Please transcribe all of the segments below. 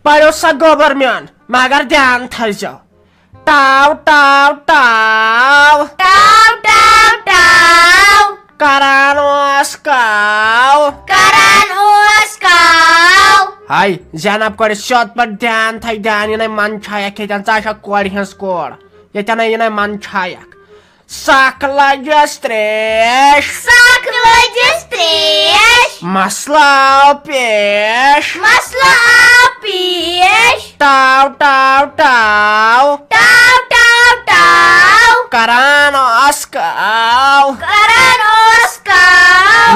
पढ़ो सा गोबर म्यान मगर ध्यान थो टाव टाव टाव टाव टाव टाव करान ओस काव हाय जनाब कोड़ शोत पर ध्यान थी ध्यान ये मन छायक ये कोड़ हज कोड़ ये मन छायक सख लजस त्रेश मसला पेश टाव टाव टाव करान ओस काव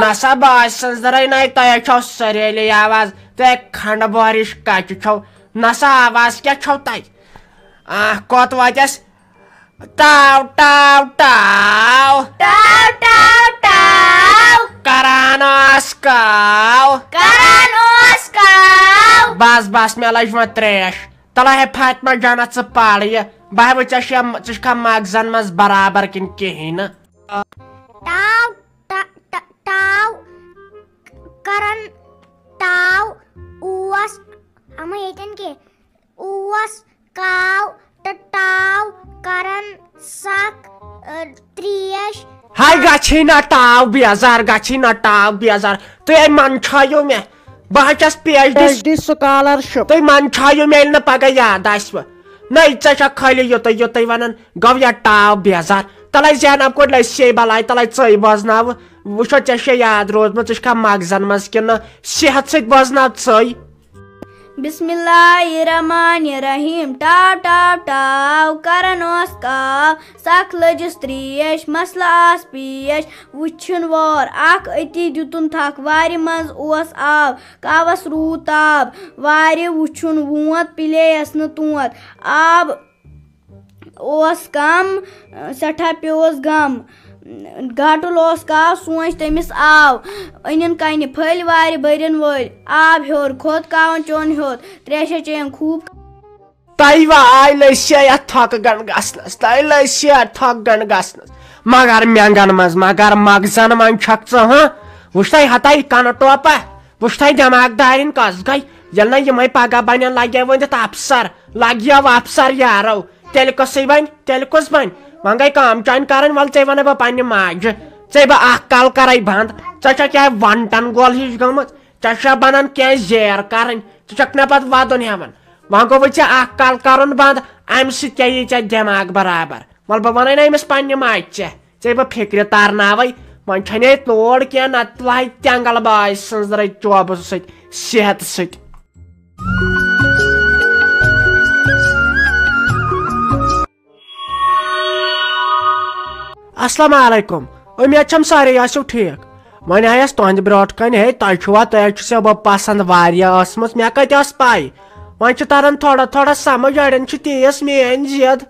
नसा बासन जरा नहीं तय छो सरेली आवाज ते खंड बारिश कच छो नसा आवाज क्या छो तय कोत वजस टाव टाव टाव करान ओस काव बस बस मे लज वो त्रेश तला है फातिमा जाना च पाड़ ये बह वो चशा मगजन मज बराबर किन कहीं न हाय गछि ना टाव बेजार गछि ना टाव बेजार तुम मन छायो मे बह PhD स्कॉलरशिप तुम मन छायो मे न पगह याद आसव नहीं चा खाली योत योत वन गव या टाव बेजार तल जैनब कोड लज से बलाय तल च बजनाव वो ऐसे याद रोजम चा मगजन मज कि सेहत सत बजनाव च बिस्मिल्लाहिर्रहमानिर्रहीम टाव टाव टाव करन ओस काव सख लजस त्रेश मसला आस पेश वुछन वोर अख अति दुतुन थक वारि मज ओस आव कावस रूत आब वारि वुछन वोत पिलेयस न तोत आब ओस कम सठा प्योस गम घाटुल ओस काव सोच तमिस आव अनिन कन फल वारि बरन वल आब हेर खोत कावन चोन हेत त्रेश चेन खूब तय आय थक गन गसनस तय थक गन गसनस मगर मेंगन मज मगर मगजन मन छक हाँ वुच हताई कन टोपा वुच दिमाग दारिन कस गई ये ना ये पगह बन लगे वनित अफसर लगे अफसर यारो तेल कस बन तेल कस बन वन गई काम चान कर वल चे वन बह पन्ने माज चे बह कल कर बंद चा क्या वंटन गोल हिश गम चा बनान क्या जेर कर चे पे वदन हेवन वह गो वे कल कर बंद अम सह दिमाग बराबर वल बह वन अमिस पन्ने माज चे बह फिक्र तरनावे वन छे तोड़ क्या नत लह तेंगल बाय सर चोब सेहत सत अस्सलाम वालेकुम उम्मीद छम सारे आसो ठीक वन आयस तुंद ब्रोट कन हे तुवा तुम बह पसंद वारिया मे कत पाई वन तरन थोड़ा थोड़ा समझ अड़न तेज मेन जेद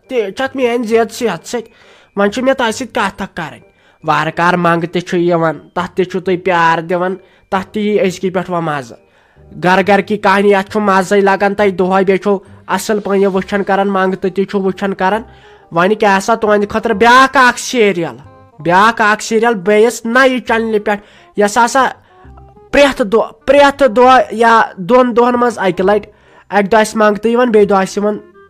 तेज मेन जेद सेहत सत वन मे तह सत कर वार कार मंग तथ तुम प्यार दिवन तथ ती अजक पे वो मज़ घर घर की कहानी अत मज़े लगन तह दोह बे असल पे वुचन कर मंग ती वुचन कर वन क्या तुंद खुद ब्या सीरियल बेस नई चैनल पे यसा प्रेथ दह या दोन दोहन मज अक लट अक दह मंगत बे दह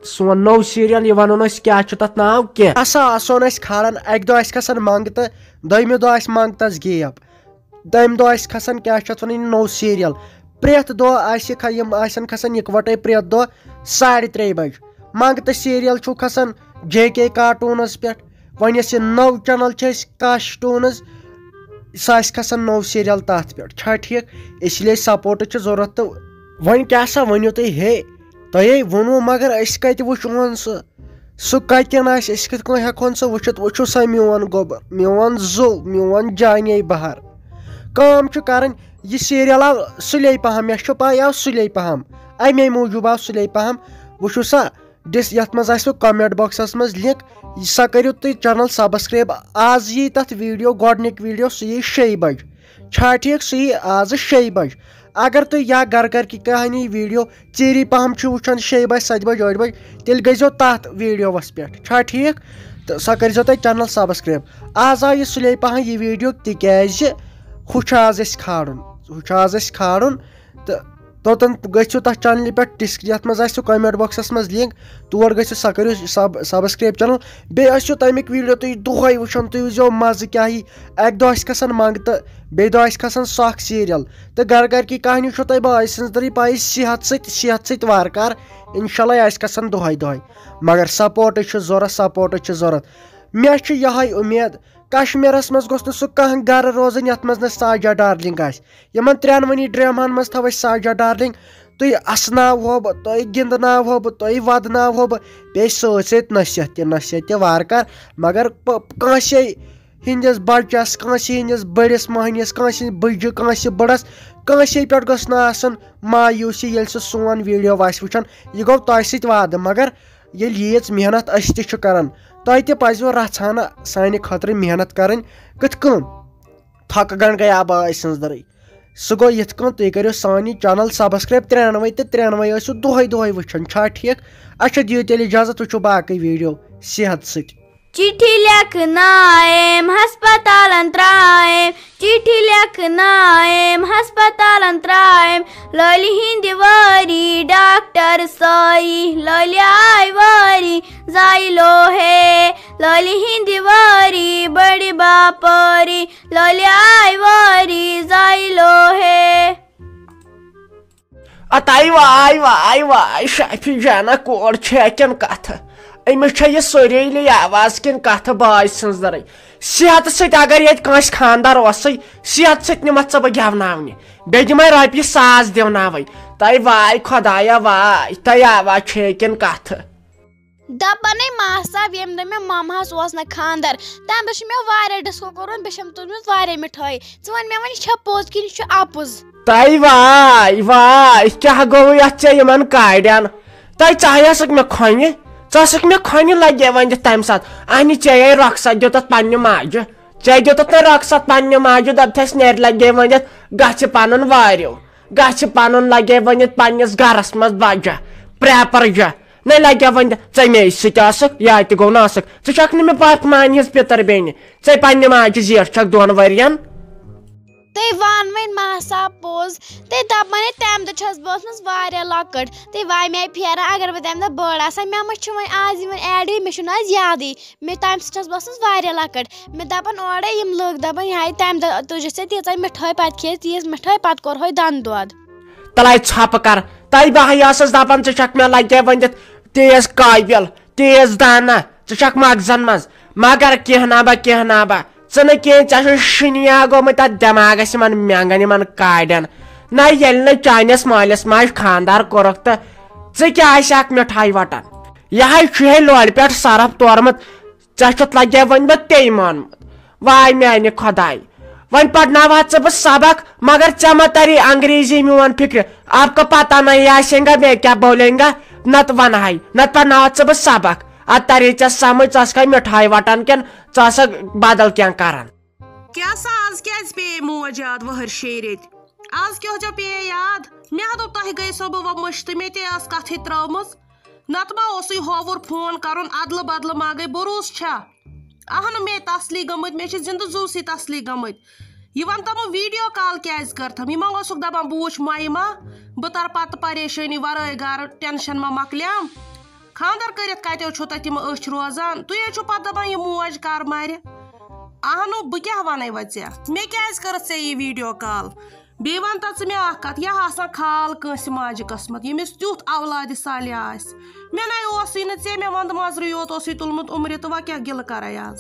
सोन नौ सीरियल यह वनो क्या तथ नाव कह सोन खान अक दह खसान मंगत दमि दह मंगतस गेप दम दह खसान क्या वन नौ सीरियल प्रेथ दह खसान इकवटे प्रेथ दह 3:30 बज मंगत सीरियल खसान JK कार्टूनस पे वन यह नौ चैनल कार्टूनस सह खसान नौ सीरियल तथ पे ठीक इसलिए सपोर्ट जरूरत तो वन क्या वनो तुम हे तुम वोनो मगर कत वुचन सह कतन हेन सह वुचित वो सा मोन गोबर मोन जुल मोन जाने बहर काम कर यह सीरियल आव सुले पहम मे पाई आव सुले पहम अमे मूजूब आव सुले पहम वो सा यथ मज कमेंट बॉक्सस मज लिंक सा करो तुम चैनल सब्सक्राइब आज यी तथ वीडियो गोडनिक वीडियो सह यी 6 बज ठीक सह यी आज 6 बज अगर तुम या घर घर की कहानी वीडियो चेरी पहम वुचान 6 बज 7 बज 8 बज तेल गो तथ वीडियोस पे ठीक तो सा करो तुम चैनल सब्सक्राइब आज आव यह सुले पहम यह वीडियो तिज आज खाड़न तो तोतन गो तथ चैनल पे यथ मज कमेंट बॉक्सस मज लिंक तोर गो सा करो सब्सक्राइब चैनल बेस तमिक वीडियो तुम दुहै वुचान तुम वो मज क्या अक दह खसान मंग तो बे दह खसान सख सीरियल तो घर घर की कहानी तुम बाय सर पाई सेहत सवार इंशाल्लाह आस खसान दुहै दुहै मगर सपोर्ट सपोर्ट मे यह उम्मीद कश्मीरस मज गोस सह कह गर रोजन यथ मज साजिया डार्लिंग आमन त्रेनवनी ड्रामान मज थो साजिया डार्लिंग तुम असनाव बह तुम गिंदनाव बह तुम वदनाव बह बे सत नसीहत वार मगर कांसे हिंदिस बच्चस कांसे हिंदिस बड़िस महनिस कांसे बज कांसे बड़स कांसे पे गसन मायूसी ये सोन वीडियो वुचान यह गो तह सद मगर ये यीच मेहनत अस तन तह तजो रहाना सानि खतर मेहनत करें कथ थक गन गया बाय सर सह गो ये तुम करो सानी चैनल सब्सक्राइब 93 तो 93 दुहै दुहै वुचान ठीक अच्छा दियो तेल इजाजत वुचो बाकी वीडियो सेहत सत चिट्ठी लेखनाएम हस्पतालन त्राएम चिट्ठी लेखनाएम हस्पतालन त्राएम ललि हिंदी वारी डॉक्टर साई ललि आई वारी जाइलो है ललि हिंदी वारी बड़ी बापरी ललि आई वारी जाइलो है अताई वाई वाई वाई शाफी जाना कोर छेकन कथ अमिस यह सरेली आवाज किन कथ बाय सर सेहत सत अगर ये खानदार सेहत सत निमत बह गेवनावने बे दिमे रॉपिय 1,000 दिवनावे तय वाय खुदाया वाय तय आवाज छेकन कथ दपन मासा यम दह मे मामहस न खानदार तम दह मे वारिया डिस्को कोरुन बे तुलमुत वारिया मिठाई वन मे वन पोज कि आपुज तय वाय वाय क्या गो ये काड़न तय चाहक मे खोन च मे खोन लगे वन तम सात अहन चे रखसत दित पन्न माज चे दित ना रखसत पन्न माज दपस नेर लगे वन गछ पन वारियो गछ पन लगे वन पन्नस गरस मज बजा प्रेपर जा न लगे वन ऐ मे सक या गो नसक क मे पथ मान हज पितर बेन ऐ पन्न माज जेठ 2 वरियन ते वन वन मासा पोज ते दपन तम दह बस वारिया लकट ते वाय मे फेर अगर बह तम दह बड़ आसा मे मह वन आज एड मे आज याद मे तम सस बस वारिया लकट मे दपन ओरे यम लोग दपन हाय तम दह तुझ से तीच मिठाई पत खे तीज मिठाई पत कोर दन दोद तलाई छप कर तय बहस दपान क मे लगे वन तेज काबिल तेज दाना क मगजन मज मगर कह नाबा च कह शनिया गोमुत दिमागस मेंगन काड़न ना ये चानस मालिस माज खानदार कोरक तो क्या मिठाई वटान यह लोल पे सरफ तोरमुत च लगे वन बह ते मानमुत वाय मान खुदाई वन पढ़ना बह सबक मगर च मत तरी अंग्रेजी मोन फिक्र आपको पता नहीं आसेगा मैं क्या बोलेंगा नत वन नत पढ़ना बह सबक अ तरी च समझ च मिठाई वटान कन च बदल क्या करान क्या आज क्या पे मोज याद वहर शेरित आज क्या पे याद मे दोप तह गई सो बह मुश्त मे कथ त्रम नत मा होवर फोन कर अदल बदल मा गई बरूस अहन मे तसली गमत मे जिंद जू सी तसली गमत यह वन तम वीडियो कॉल क्या कर यह मा दपान बह वुच माई मा बह तर पत परेशानी वर गर टेंशन मा मकलियाम खानदार करित कतो छो तम अच रोजान तुह पे दपान यह मोज कर मार अहन बह क्या वन वे मे क्या कर यह वीडियो कॉल बे वन तथ मे कत यह खाल कंस माज कस्मत यमिस तुथ औलाद साले मे ना मे वंद मजर योत तुलमुत उम्र तो वह क्या गिल कर आज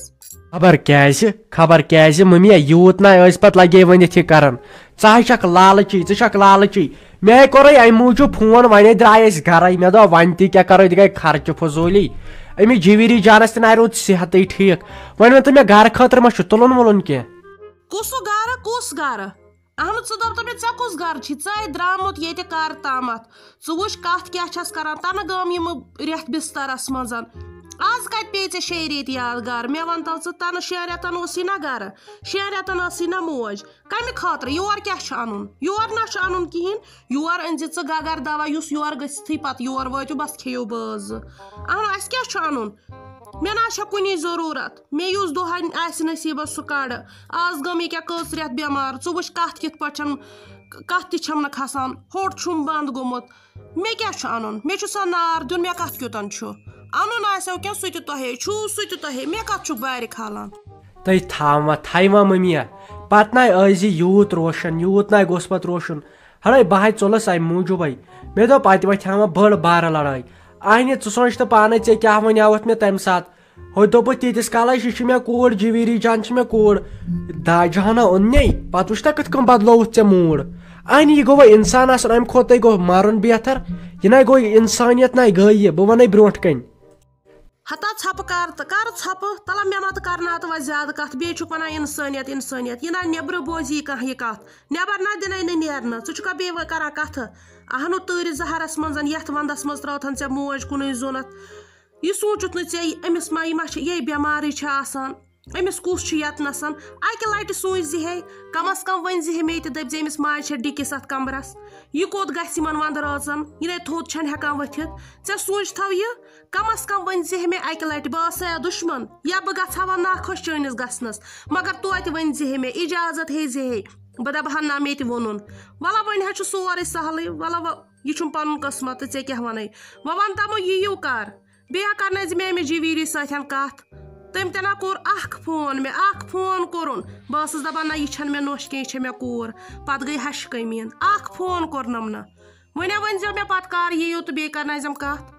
खबर क्या मम्मी यूत ना पे लगे वन यह कर लालची मे कोर अम मूजूब फोन वन द्राय गर मे दो वन क्या करो गई खर्च फजूली अमिस जवीरी जानस त रूद सेहत ठीक वन मे गर खतर मा तुलन वुलन कह कुस गर अहन दप मे ऐ कुस गर ऐ द्रामुत ये कर तामत वुच कत क्या कर तन गम यम रेत बिस्तरस मज आज कत पे ऐ 6 रेत याद गर मे वन तो तन 6 रेतन ना गर 6 रेतन ना मोज कम खतर योर क्या अन योर ना अन कहें योर अन गगर दवा युस योर गथी पे योर वो बस खेयो बज अहन अस क्या अन मे ना कुनी जरूरत मे युस दोहन नसीबस सह कड़ आज गम क्या कस रेत बेमार वुच कत कित पे कत ति छम न खसान होट छुम बंद गोमुत मे क्या छु अनन मे छु सा नार दुन मे कत क्योतन छु अनन आसो क्या सुति तोहे छु सुति तोहे मे कत छु बार खालान तै थाइवा मम्मिया पत ना अजी यूत रोशन यूत ना गोस पत रोशन हड़े बहाय चोलस आई मूजूबे मे दो पत वथ हम बड़ बार लड़ाई आने च सोच तो पाने चे क्या वत मे तम सात हो दोप तीतिस काल यह मे कूर जवीरी जान मे कूर दाजहाना ओन्ने पत वुचना कत कम बदलोत चे मूड अन यह गो इंसान अम खोत गो मारन बेहतर यह ना गो इंसानियत ना गई बह वन ब्रोट कन हता छप कर छप तला मे मत करना तो ज्यादा कत बे वन इंसानियत इंसानियत यह ना नबर बोजी कह यह कत नबर ना दिन नेरन चा बे कर कत अहन तूर जहरस मज ये वंदस मज त्रथन ऐ मोज कुन जोनत यह सोचुत ने अमिस मा ये बेमारी अमिस कुस यतनस अकि लटि सोच हे कम अज कम वन हे मे दप अमिस माज डिकिस अत कमरस यह कोत गि वंद राजन यह थोद छन हेकान वथित ऐ सोच थव यह कम अज कम वन हे मे अकि लटि बह आसा दुश्मन या बह गहा नाखुश चैनिस गसनस मगर तोत वन हे मे इजाजत हे बह दपा ना मे वोनुन वल वन सोरे सहल वल यह पन किस्मत ऐ क्या वन वन तमो यू कर बे कर मे अमिस जवीरी सतन कत तम तना कोर मे फोन कोरुन बस दपान ना यह मे नोश कह मे कूर पत गई हश कमीन फोन कोरनम ना वन वन मे पत कर यू तो बे कर कत